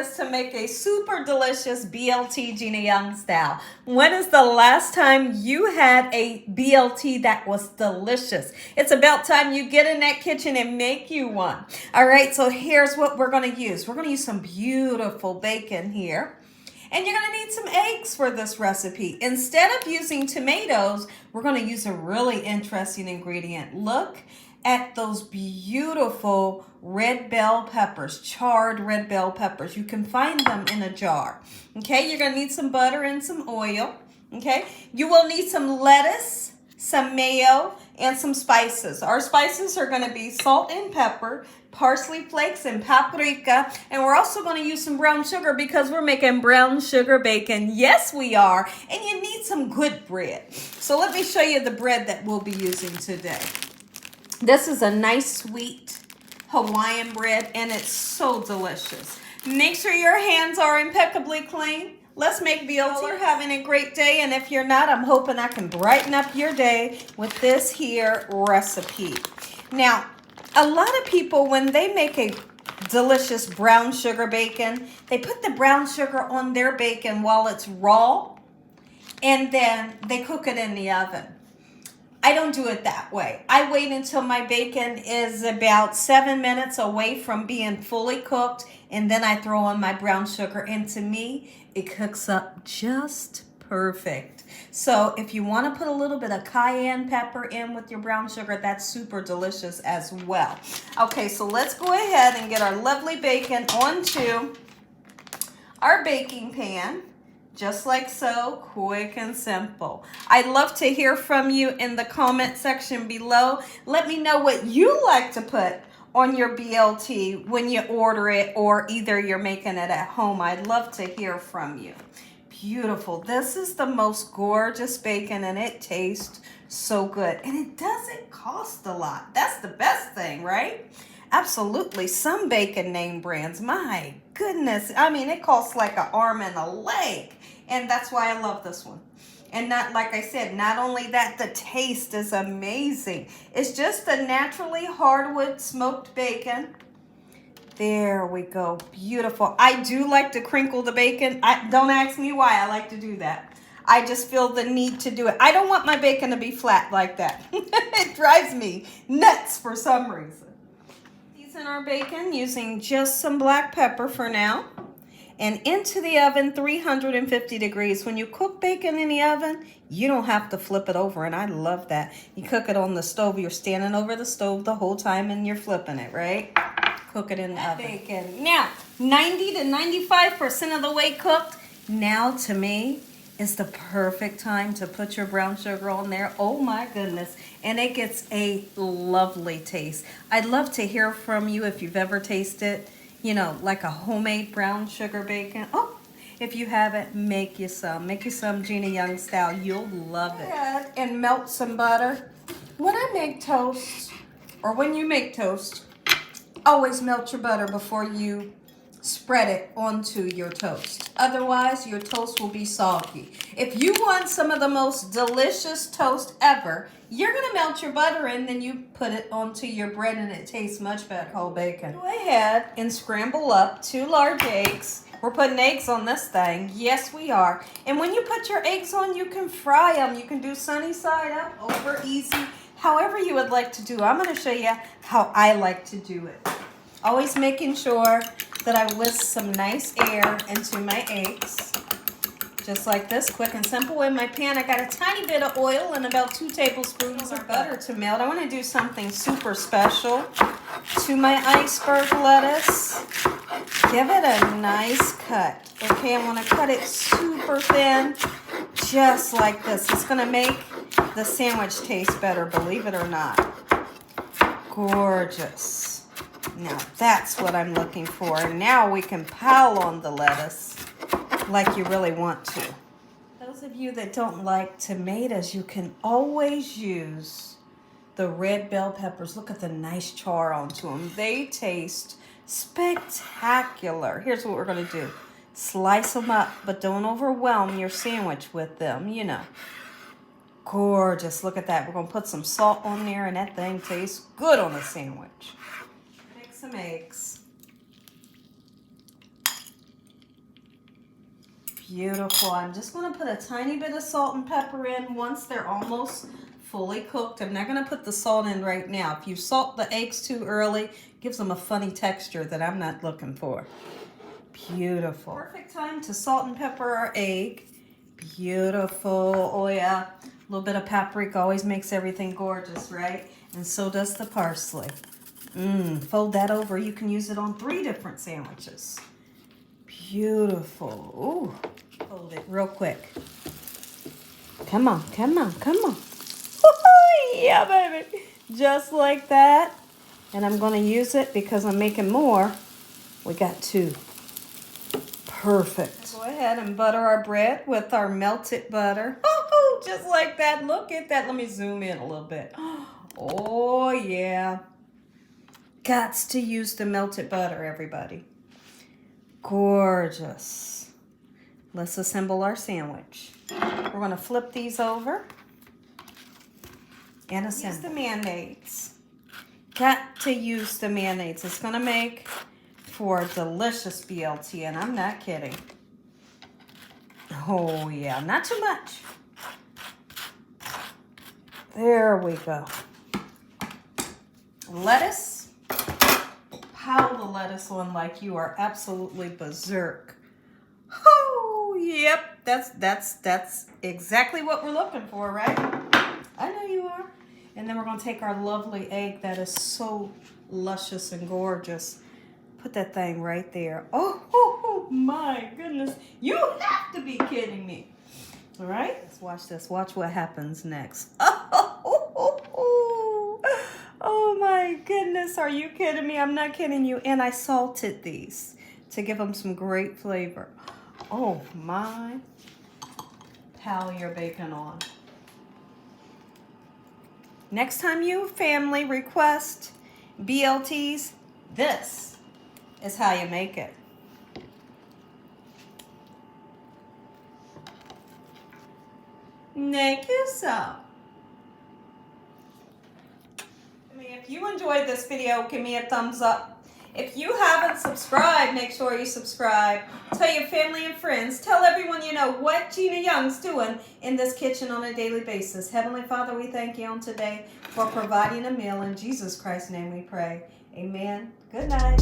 this to make a super delicious BLT Gina Young Style. When is the last time you had a BLT that was delicious? It's about time you get in that kitchen and make you one. All right, so here's what we're going to use. We're going to use some beautiful bacon here. And you're going to need some eggs for this recipe. Instead of using tomatoes, we're going to use a really interesting ingredient. Look at those beautiful red bell peppers, charred red bell peppers. You can find them in a jar. Okay, you're going to need some butter and some oil. Okay, you will need some lettuce, some mayo, and some spices. Our spices are going to be salt and pepper, parsley flakes, and paprika. And we're also going to use some brown sugar because we're making brown sugar bacon. Yes, we are. And you need some good bread. So let me show you the bread that we'll be using today. This is a nice sweet Hawaiian bread, and it's so delicious. Make sure your hands are impeccably clean. Let's make BLT. You're having a great day, and if you're not, I'm hoping I can brighten up your day with this here recipe. Now, a lot of people, when they make a delicious brown sugar bacon, they put the brown sugar on their bacon while it's raw, and then they cook it in the oven. I don't do it that way. I wait until my bacon is about 7 minutes away from being fully cooked, and then I throw on my brown sugar, and to me, it cooks up just perfect. So if you want to put a little bit of cayenne pepper in with your brown sugar, that's super delicious as well. Okay, so let's go ahead and get our lovely bacon onto our baking pan. Just like so, quick and simple. I'd love to hear from you in the comment section below. Let me know what you like to put on your BLT when you order it, or either you're making it at home. I'd love to hear from you. Beautiful. This is the most gorgeous bacon, and it tastes so good. And it doesn't cost a lot. That's the best thing, right? Absolutely. Some bacon name brands, my goodness. I mean, it costs like an arm and a leg. And that's why I love this one. And not, like I said, not only that, the taste is amazing. It's just a naturally hardwood smoked bacon. There we go. Beautiful. I do like to crinkle the bacon. Don't ask me why I like to do that. I just feel the need to do it. I don't want my bacon to be flat like that. It drives me nuts for some reason. Season our bacon using just some black pepper for now. And into the oven, 350 degrees. When you cook bacon in the oven, you don't have to flip it over, and I love that. You cook it on the stove. You're standing over the stove the whole time, and you're flipping it, right? Cook it in the oven. Bacon. Now, 90 to 95% of the way cooked. Now, to me, is the perfect time to put your brown sugar on there. Oh, my goodness. And it gets a lovely taste. I'd love to hear from you if you've ever tasted, you know, like a homemade brown sugar bacon. Oh, if you haven't, make you some. Make you some Gina Young Style. You'll love it. And melt some butter. When I make toast, or when you make toast, always melt your butter before you spread it onto your toast. Otherwise, your toast will be soggy. If you want some of the most delicious toast ever, you're going to melt your butter in, then you put it onto your bread, and it tastes much better. Whole bacon. Go ahead and scramble up 2 large eggs. We're putting eggs on this thing. Yes, we are. And when you put your eggs on, you can fry them. You can do sunny side up, over, easy, however you would like to do. I'm going to show you how I like to do it. Always making sure that I whisk some nice air into my eggs. Just like this, quick and simple. In my pan, I got a tiny bit of oil and about 2 tablespoons of butter to melt. I want to do something super special to my iceberg lettuce. Give it a nice cut. Okay, I want to cut it super thin, just like this. It's going to make the sandwich taste better, believe it or not. Gorgeous. Now that's what I'm looking for. Now we can pile on the lettuce like you really want to. Those of you that don't like tomatoes, you can always use the red bell peppers. Look at the nice char onto them. They taste spectacular. Here's what we're going to do. Slice them up, but don't overwhelm your sandwich with them, you know. Gorgeous. Look at that. We're going to put some salt on there, and that thing tastes good on a sandwich. Make some eggs. Beautiful. I'm just going to put a tiny bit of salt and pepper in once they're almost fully cooked. I'm not going to put the salt in right now. If you salt the eggs too early, it gives them a funny texture that I'm not looking for. Beautiful. Perfect time to salt and pepper our egg. Beautiful. Oh yeah, a little bit of paprika always makes everything gorgeous, right? And so does the parsley. Fold that over. You can use it on 3 different sandwiches. Beautiful. Ooh. Fold it real quick. Come on, come on, come on. Yeah, baby. Just like that. And I'm going to use it because I'm making more. We got 2. Perfect. Go ahead and butter our bread with our melted butter. Oh, just like that. Look at that. Let me zoom in a little bit. Oh, yeah. Gots to use the melted butter, everybody. Gorgeous. Let's assemble our sandwich. We're going to flip these over and assemble. Use the mayonnaise. Got to use the mayonnaise. It's going to make for a delicious BLT, and I'm not kidding. Oh, yeah. Not too much. There we go. Lettuce. Pile the lettuce on like you are absolutely berserk. Oh, yep. That's exactly what we're looking for, right? I know you are. And then we're going to take our lovely egg that is so luscious and gorgeous. Put that thing right there. Oh my goodness. You have to be kidding me. All right? Let's watch this. Watch what happens next. Oh my goodness. Are you kidding me? I'm not kidding you. And I salted these to give them some great flavor. Oh my. Pile your bacon on. Next time you family request BLTs, this is how you make it. Thank you so. If you enjoyed this video, give me a thumbs up. If you haven't subscribed, make sure you subscribe. Tell your family and friends. Tell everyone you know what Gina Young's doing in this kitchen on a daily basis. Heavenly Father, we thank you on today for providing a meal. In Jesus Christ's name we pray. Amen. Good night.